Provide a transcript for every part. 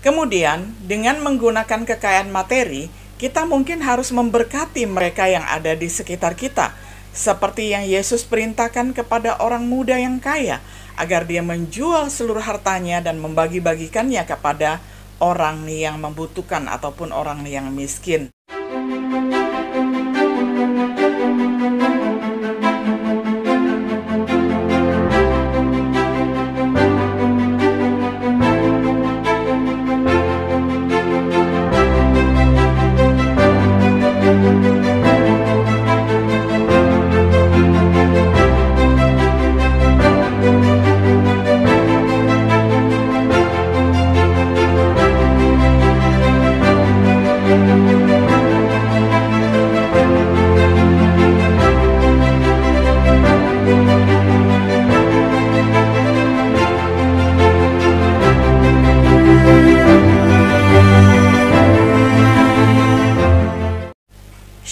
Kemudian, dengan menggunakan kekayaan materi, kita mungkin harus memberkati mereka yang ada di sekitar kita, seperti yang Yesus perintahkan kepada orang muda yang kaya, agar dia menjual seluruh hartanya dan membagi-bagikannya kepada orang yang membutuhkan ataupun orang yang miskin.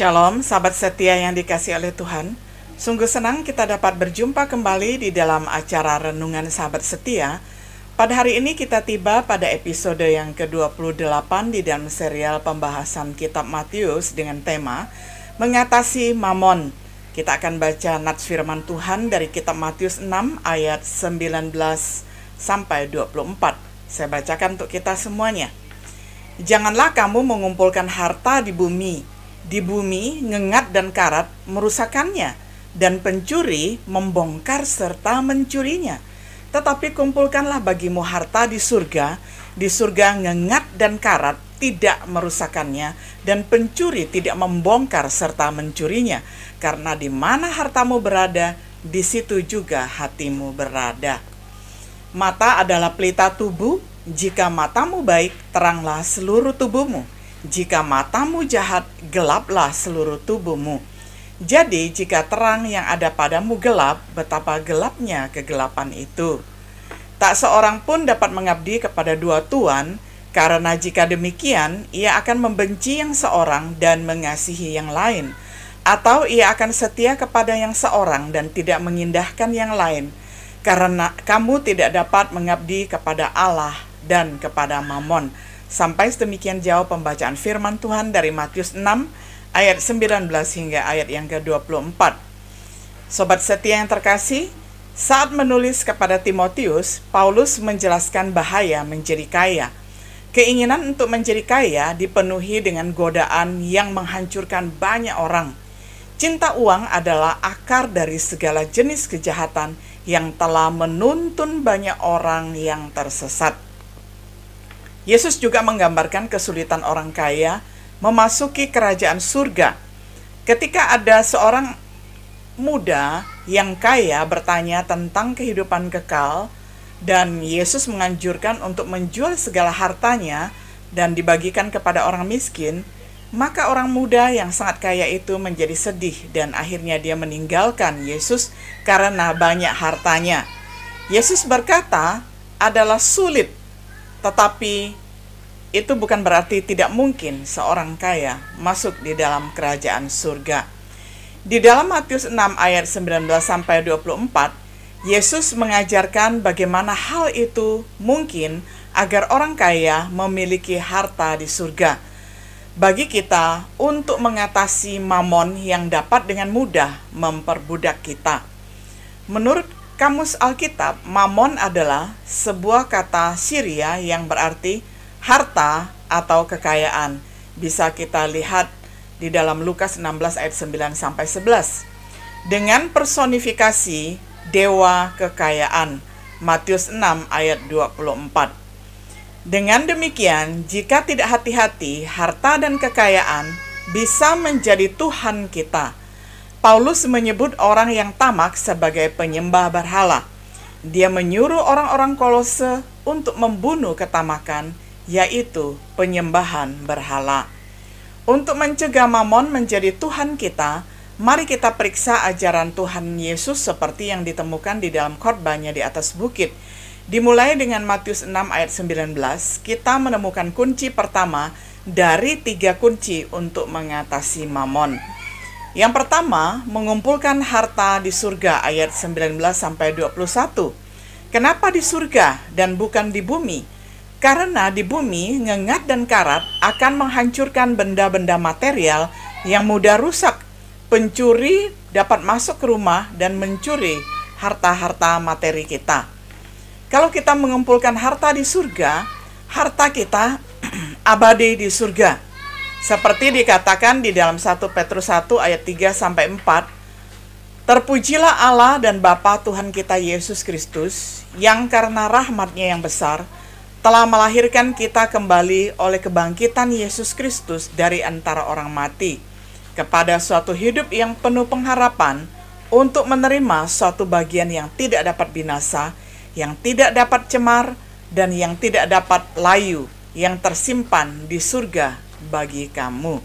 Shalom, sahabat setia yang dikasihi oleh Tuhan. Sungguh senang kita dapat berjumpa kembali di dalam acara Renungan Sahabat Setia. Pada hari ini kita tiba pada episode yang ke-28 di dalam serial pembahasan kitab Matius dengan tema Mengatasi Mamon. Kita akan baca nats firman Tuhan dari kitab Matius 6 ayat 19 sampai 24. Saya bacakan untuk kita semuanya. Janganlah kamu mengumpulkan harta di bumi ngengat dan karat merusakannya, dan pencuri membongkar serta mencurinya. Tetapi kumpulkanlah bagimu harta di surga ngengat dan karat tidak merusakannya, dan pencuri tidak membongkar serta mencurinya. Karena di mana hartamu berada, di situ juga hatimu berada. Mata adalah pelita tubuh. Jika matamu baik, teranglah seluruh tubuhmu. Jika matamu jahat, gelaplah seluruh tubuhmu. Jadi, jika terang yang ada padamu gelap, betapa gelapnya kegelapan itu. Tak seorang pun dapat mengabdi kepada dua tuan, karena jika demikian, ia akan membenci yang seorang dan mengasihi yang lain. Atau ia akan setia kepada yang seorang dan tidak mengindahkan yang lain. Karena kamu tidak dapat mengabdi kepada Allah dan kepada Mamon. Sampai sedemikian jauh pembacaan firman Tuhan dari Matius 6 ayat 19 hingga ayat yang ke-24. Sobat setia yang terkasih, saat menulis kepada Timotius, Paulus menjelaskan bahaya menjadi kaya. Keinginan untuk menjadi kaya dipenuhi dengan godaan yang menghancurkan banyak orang. Cinta uang adalah akar dari segala jenis kejahatan yang telah menuntun banyak orang yang tersesat. Yesus juga menggambarkan kesulitan orang kaya memasuki kerajaan surga. Ketika ada seorang muda yang kaya bertanya tentang kehidupan kekal, dan Yesus menganjurkan untuk menjual segala hartanya dan dibagikan kepada orang miskin, maka orang muda yang sangat kaya itu menjadi sedih dan akhirnya dia meninggalkan Yesus karena banyak hartanya. Yesus berkata, adalah sulit, tetapi itu bukan berarti tidak mungkin seorang kaya masuk di dalam kerajaan surga. Di dalam Matius 6 ayat 19 sampai 24, Yesus mengajarkan bagaimana hal itu mungkin agar orang kaya memiliki harta di surga. Bagi kita untuk mengatasi mamon yang dapat dengan mudah memperbudak kita. Menurut Kamus Alkitab, mamon adalah sebuah kata Syria yang berarti harta atau kekayaan. Bisa kita lihat di dalam Lukas 16 ayat 9 sampai 11. Dengan personifikasi dewa kekayaan, Matius 6 ayat 24. Dengan demikian, jika tidak hati-hati, harta dan kekayaan bisa menjadi Tuhan kita. Paulus menyebut orang yang tamak sebagai penyembah berhala. Dia menyuruh orang-orang Kolose untuk membunuh ketamakan, yaitu penyembahan berhala. Untuk mencegah mamon menjadi Tuhan kita, mari kita periksa ajaran Tuhan Yesus seperti yang ditemukan di dalam khotbahnya di atas bukit. Dimulai dengan Matius 6 ayat 19, kita menemukan kunci pertama dari 3 kunci untuk mengatasi mamon. Yang pertama, mengumpulkan harta di surga ayat 19 sampai 21. Kenapa di surga dan bukan di bumi? Karena di bumi, ngengat dan karat akan menghancurkan benda-benda material yang mudah rusak. Pencuri dapat masuk ke rumah dan mencuri harta-harta materi kita. Kalau kita mengumpulkan harta di surga, harta kita abadi di surga. Seperti dikatakan di dalam 1 Petrus 1 ayat 3-4, terpujilah Allah dan Bapa Tuhan kita Yesus Kristus, yang karena rahmat-Nya yang besar, telah melahirkan kita kembali oleh kebangkitan Yesus Kristus dari antara orang mati, kepada suatu hidup yang penuh pengharapan, untuk menerima suatu bagian yang tidak dapat binasa, yang tidak dapat cemar, dan yang tidak dapat layu, yang tersimpan di surga bagi kamu.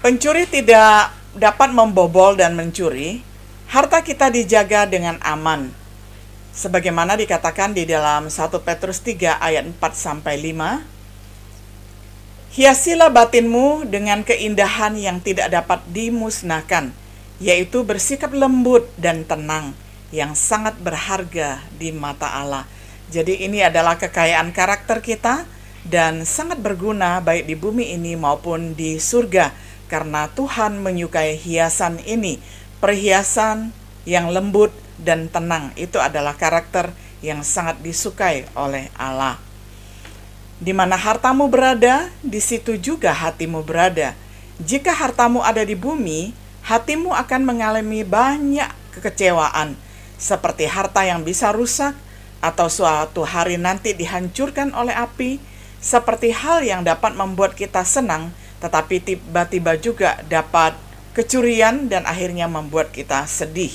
Pencuri tidak dapat membobol dan mencuri. Harta kita dijaga dengan aman, sebagaimana dikatakan di dalam 1 Petrus 3 ayat 4-5. Hiasilah batinmu dengan keindahan yang tidak dapat dimusnahkan, yaitu bersikap lembut dan tenang, yang sangat berharga di mata Allah. Jadi ini adalah kekayaan karakter kita dan sangat berguna baik di bumi ini maupun di surga, karena Tuhan menyukai hiasan ini. Perhiasan yang lembut dan tenang itu adalah karakter yang sangat disukai oleh Allah. Di mana hartamu berada, di situ juga hatimu berada. Jika hartamu ada di bumi, hatimu akan mengalami banyak kekecewaan, seperti harta yang bisa rusak atau suatu hari nanti dihancurkan oleh api, seperti hal yang dapat membuat kita senang, tetapi tiba-tiba juga dapat kecurian dan akhirnya membuat kita sedih.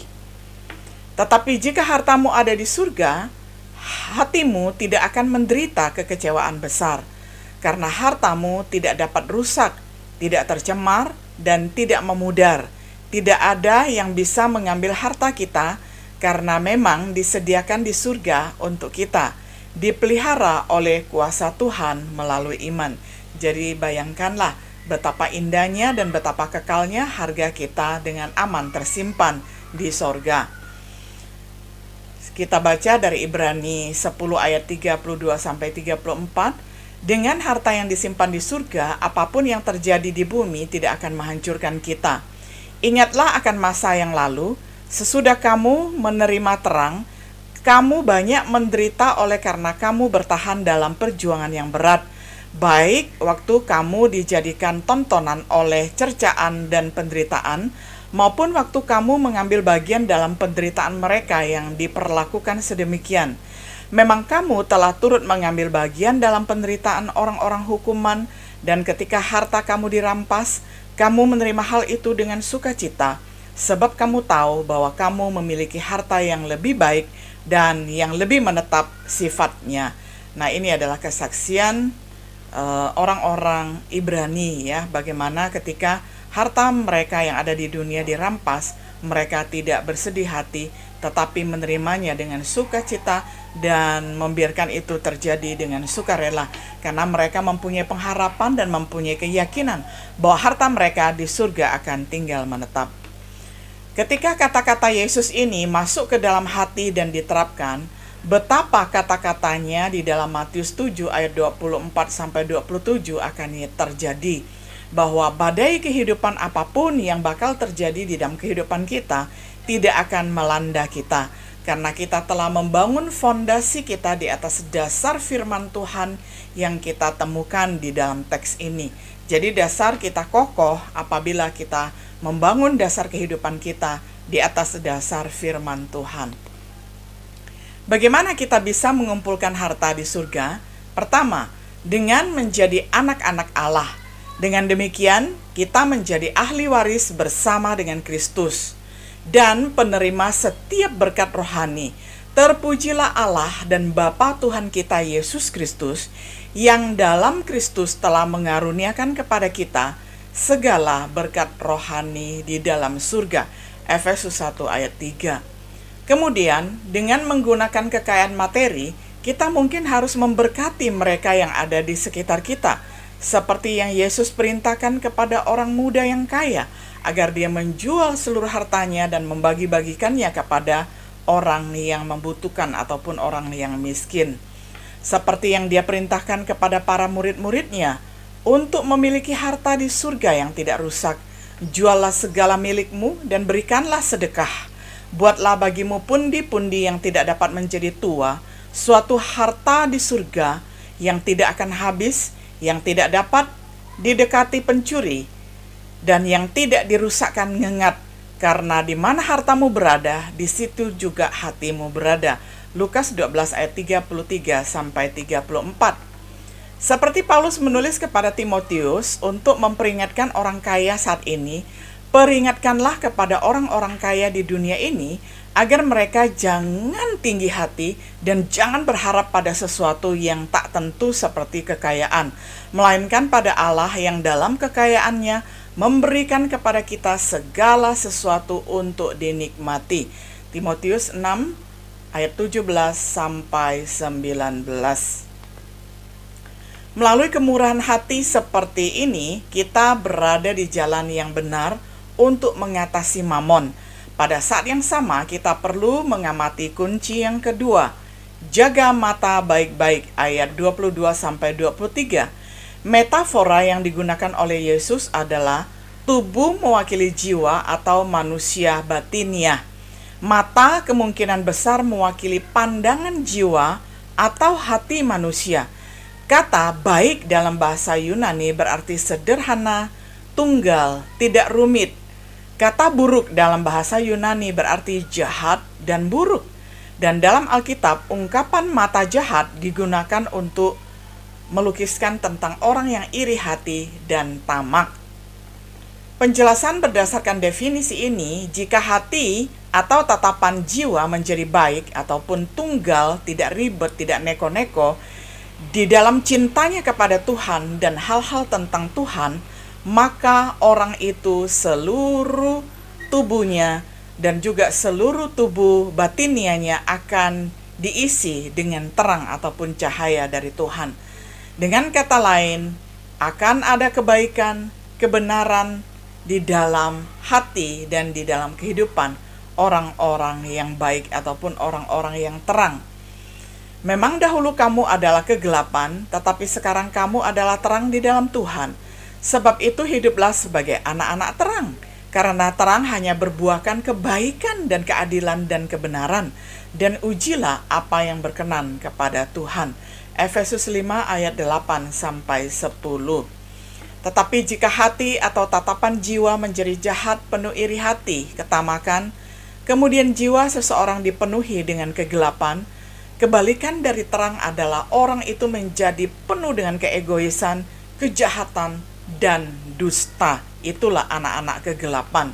Tetapi jika hartamu ada di surga, hatimu tidak akan menderita kekecewaan besar, karena hartamu tidak dapat rusak, tidak tercemar, dan tidak memudar. Tidak ada yang bisa mengambil harta kita, karena memang disediakan di surga untuk kita, dipelihara oleh kuasa Tuhan melalui iman. Jadi bayangkanlah betapa indahnya dan betapa kekalnya harga kita dengan aman tersimpan di sorga. Kita baca dari Ibrani 10 ayat 32-34. Dengan harta yang disimpan di surga, apapun yang terjadi di bumi tidak akan menghancurkan kita. Ingatlah akan masa yang lalu, sesudah kamu menerima terang, kamu banyak menderita oleh karena kamu bertahan dalam perjuangan yang berat, baik waktu kamu dijadikan tontonan oleh cercaan dan penderitaan, maupun waktu kamu mengambil bagian dalam penderitaan mereka yang diperlakukan sedemikian. Memang kamu telah turut mengambil bagian dalam penderitaan orang-orang hukuman, dan ketika harta kamu dirampas, kamu menerima hal itu dengan sukacita, sebab kamu tahu bahwa kamu memiliki harta yang lebih baik dan yang lebih menetap sifatnya. Nah, ini adalah kesaksian orang-orang Ibrani ya, bagaimana ketika harta mereka yang ada di dunia dirampas, mereka tidak bersedih hati, tetapi menerimanya dengan sukacita dan membiarkan itu terjadi dengan sukarela, karena mereka mempunyai pengharapan dan mempunyai keyakinan bahwa harta mereka di surga akan tinggal menetap. Ketika kata-kata Yesus ini masuk ke dalam hati dan diterapkan, betapa kata-katanya di dalam Matius 7 ayat 24-27 akan terjadi, bahwa badai kehidupan apapun yang bakal terjadi di dalam kehidupan kita tidak akan melanda kita, karena kita telah membangun fondasi kita di atas dasar firman Tuhan yang kita temukan di dalam teks ini. Jadi dasar kita kokoh apabila kita membangun dasar kehidupan kita di atas dasar firman Tuhan. Bagaimana kita bisa mengumpulkan harta di surga? Pertama, dengan menjadi anak-anak Allah. Dengan demikian, kita menjadi ahli waris bersama dengan Kristus dan penerima setiap berkat rohani. Terpujilah Allah dan Bapa Tuhan kita Yesus Kristus, yang dalam Kristus telah mengaruniakan kepada kita segala berkat rohani di dalam surga. Efesus 1 ayat 3. Kemudian, dengan menggunakan kekayaan materi, kita mungkin harus memberkati mereka yang ada di sekitar kita, seperti yang Yesus perintahkan kepada orang muda yang kaya, agar dia menjual seluruh hartanya dan membagi-bagikannya kepada orang yang membutuhkan ataupun orang yang miskin. seperti yang Dia perintahkan kepada para murid-muridnya untuk memiliki harta di surga yang tidak rusak. Juallah segala milikmu dan berikanlah sedekah. Buatlah bagimu pundi-pundi yang tidak dapat menjadi tua, suatu harta di surga yang tidak akan habis, yang tidak dapat didekati pencuri, dan yang tidak dirusakkan ngengat. Karena di mana hartamu berada, di situ juga hatimu berada. Lukas 12 ayat 33 sampai 34. Seperti Paulus menulis kepada Timotius untuk memperingatkan orang kaya saat ini, peringatkanlah kepada orang-orang kaya di dunia ini agar mereka jangan tinggi hati dan jangan berharap pada sesuatu yang tak tentu seperti kekayaan, melainkan pada Allah yang dalam kekayaannya memberikan kepada kita segala sesuatu untuk dinikmati. Timotius 6 ayat 17 sampai 19. Melalui kemurahan hati seperti ini, kita berada di jalan yang benar untuk mengatasi mamon. Pada saat yang sama, kita perlu mengamati kunci yang kedua. Jaga mata baik-baik, ayat 22-23. Metafora yang digunakan oleh Yesus adalah tubuh mewakili jiwa atau manusia batiniah. Mata kemungkinan besar mewakili pandangan jiwa atau hati manusia. Kata baik dalam bahasa Yunani berarti sederhana, tunggal, tidak rumit. Kata buruk dalam bahasa Yunani berarti jahat dan buruk. Dan dalam Alkitab, ungkapan mata jahat digunakan untuk melukiskan tentang orang yang iri hati dan tamak. Penjelasan berdasarkan definisi ini, jika hati atau tatapan jiwa menjadi baik ataupun tunggal, tidak ribet, tidak neko-neko, di dalam cintanya kepada Tuhan dan hal-hal tentang Tuhan, maka orang itu seluruh tubuhnya dan juga seluruh tubuh batinianya akan diisi dengan terang ataupun cahaya dari Tuhan. Dengan kata lain, akan ada kebaikan, kebenaran di dalam hati dan di dalam kehidupan orang-orang yang baik ataupun orang-orang yang terang. Memang dahulu kamu adalah kegelapan, tetapi sekarang kamu adalah terang di dalam Tuhan. Sebab itu hiduplah sebagai anak-anak terang, karena terang hanya berbuahkan kebaikan dan keadilan dan kebenaran, dan ujilah apa yang berkenan kepada Tuhan. Efesus 5 ayat 8-10. Tetapi jika hati atau tatapan jiwa menjadi jahat, penuh iri hati, ketamakan, kemudian jiwa seseorang dipenuhi dengan kegelapan, kebalikan dari terang adalah orang itu menjadi penuh dengan keegoisan, kejahatan, dan dusta. Itulah anak-anak kegelapan.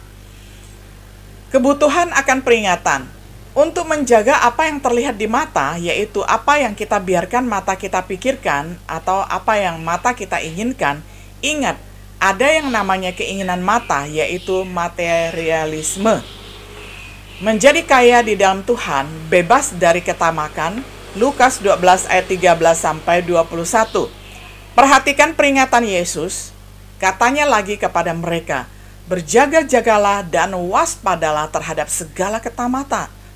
Kebutuhan akan peringatan. Untuk menjaga apa yang terlihat di mata, yaitu apa yang kita biarkan mata kita pikirkan, atau apa yang mata kita inginkan, ingat, ada yang namanya keinginan mata, yaitu materialisme. Menjadi kaya di dalam Tuhan, bebas dari ketamakan, Lukas 12 ayat 13-21. Perhatikan peringatan Yesus, katanya lagi kepada mereka, berjaga-jagalah dan waspadalah terhadap segala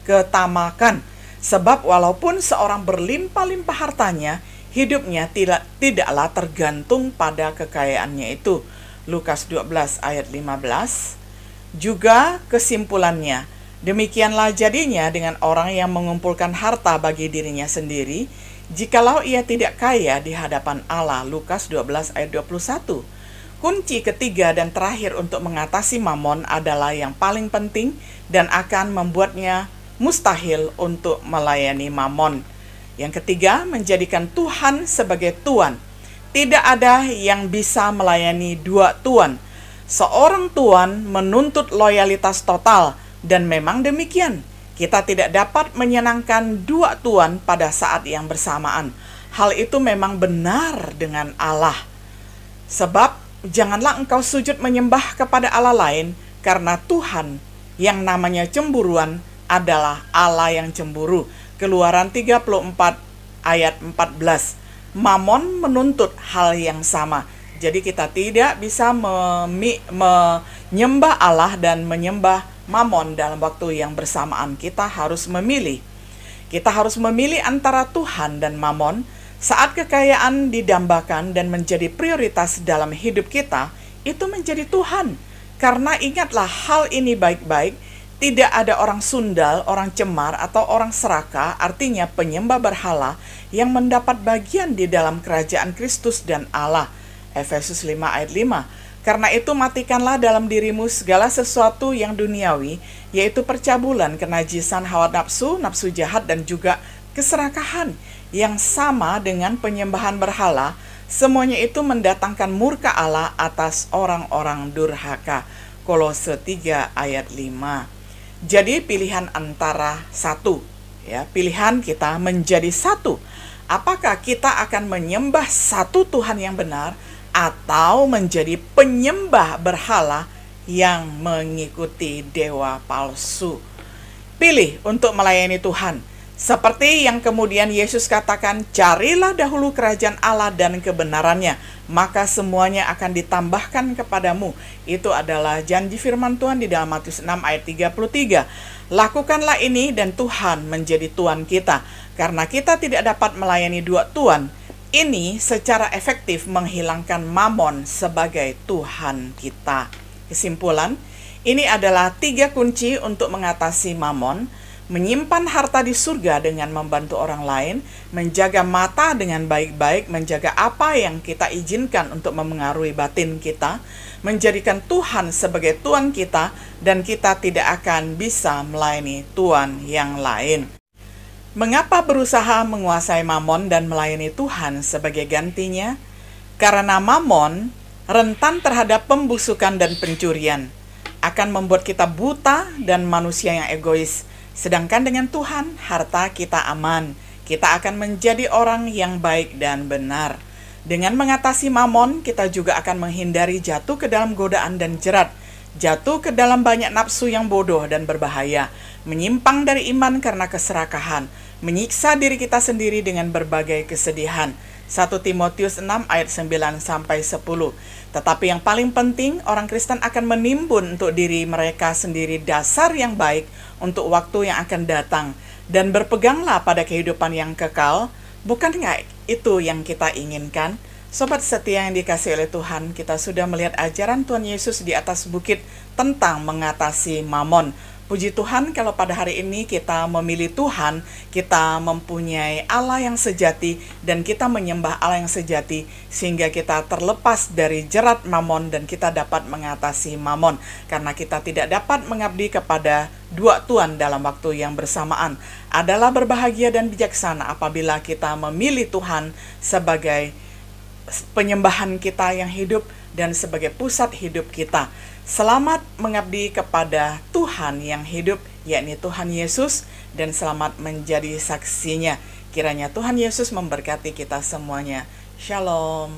ketamakan, sebab walaupun seorang berlimpah-limpah hartanya, hidupnya tidaklah tergantung pada kekayaannya itu. Lukas 12 ayat 15. Juga kesimpulannya, demikianlah jadinya dengan orang yang mengumpulkan harta bagi dirinya sendiri, jikalau ia tidak kaya di hadapan Allah. Lukas 12 ayat 21. Kunci ketiga dan terakhir untuk mengatasi mamon adalah yang paling penting dan akan membuatnya mustahil untuk melayani mamon. Yang ketiga, menjadikan Tuhan sebagai Tuan. Tidak ada yang bisa melayani dua Tuan. Seorang Tuan menuntut loyalitas total, dan memang demikian. Kita tidak dapat menyenangkan dua Tuan pada saat yang bersamaan. Hal itu memang benar dengan Allah. Sebab janganlah engkau sujud menyembah kepada Allah lain, karena Tuhan yang namanya cemburuan adalah Allah yang cemburu. Keluaran 34 ayat 14. Mamon menuntut hal yang sama. Jadi kita tidak bisa menyembah Allah dan menyembah mamon dalam waktu yang bersamaan. Kita harus memilih. Kita harus memilih antara Tuhan dan mamon, Saat kekayaan didambakan dan menjadi prioritas dalam hidup kita, itu menjadi Tuhan. Karena ingatlah hal ini baik-baik, tidak ada orang sundal, orang cemar, atau orang serakah, artinya penyembah berhala, yang mendapat bagian di dalam kerajaan Kristus dan Allah. Efesus 5 ayat 5. Karena itu matikanlah dalam dirimu segala sesuatu yang duniawi, yaitu percabulan, kenajisan, hawa nafsu, nafsu jahat, dan juga keserakahan, yang sama dengan penyembahan berhala. Semuanya itu mendatangkan murka Allah atas orang-orang durhaka. Kolose 3 ayat 5. Jadi pilihan antara satu, ya, pilihan kita menjadi satu. Apakah kita akan menyembah satu Tuhan yang benar atau menjadi penyembah berhala yang mengikuti dewa palsu? Pilih untuk melayani Tuhan. Seperti yang kemudian Yesus katakan, carilah dahulu kerajaan Allah dan kebenarannya, maka semuanya akan ditambahkan kepadamu. Itu adalah janji firman Tuhan di dalam Matius 6 ayat 33. Lakukanlah ini dan Tuhan menjadi Tuhan kita. Karena kita tidak dapat melayani dua Tuhan, ini secara efektif menghilangkan Mamon sebagai Tuhan kita. Kesimpulan, ini adalah 3 kunci untuk mengatasi Mamon: menyimpan harta di surga dengan membantu orang lain, menjaga mata dengan baik-baik, menjaga apa yang kita izinkan untuk memengaruhi batin kita, menjadikan Tuhan sebagai Tuhan kita, dan kita tidak akan bisa melayani Tuhan yang lain. Mengapa berusaha menguasai Mamon dan melayani Tuhan sebagai gantinya? Karena Mamon rentan terhadap pembusukan dan pencurian, akan membuat kita buta dan manusia yang egois. Sedangkan dengan Tuhan, harta kita aman. Kita akan menjadi orang yang baik dan benar. Dengan mengatasi Mamon, kita juga akan menghindari jatuh ke dalam godaan dan jerat, jatuh ke dalam banyak nafsu yang bodoh dan berbahaya, menyimpang dari iman karena keserakahan, menyiksa diri kita sendiri dengan berbagai kesedihan. 1 Timotius 6 ayat 9-10. Tetapi yang paling penting, orang Kristen akan menimbun untuk diri mereka sendiri dasar yang baik untuk waktu yang akan datang, dan berpeganglah pada kehidupan yang kekal. Bukankah itu yang kita inginkan? Sobat setia yang dikasihi oleh Tuhan, kita sudah melihat ajaran Tuhan Yesus di atas bukit tentang mengatasi Mamon. Puji Tuhan kalau pada hari ini kita memilih Tuhan, kita mempunyai Allah yang sejati, dan kita menyembah Allah yang sejati, sehingga kita terlepas dari jerat Mamon dan kita dapat mengatasi Mamon. Karena kita tidak dapat mengabdi kepada dua Tuhan dalam waktu yang bersamaan. Adalah berbahagia dan bijaksana apabila kita memilih Tuhan sebagai penyembahan kita yang hidup dan sebagai pusat hidup kita. Selamat mengabdi kepada Tuhan yang hidup, yakni Tuhan Yesus, dan selamat menjadi saksinya. Kiranya Tuhan Yesus memberkati kita semuanya. Shalom.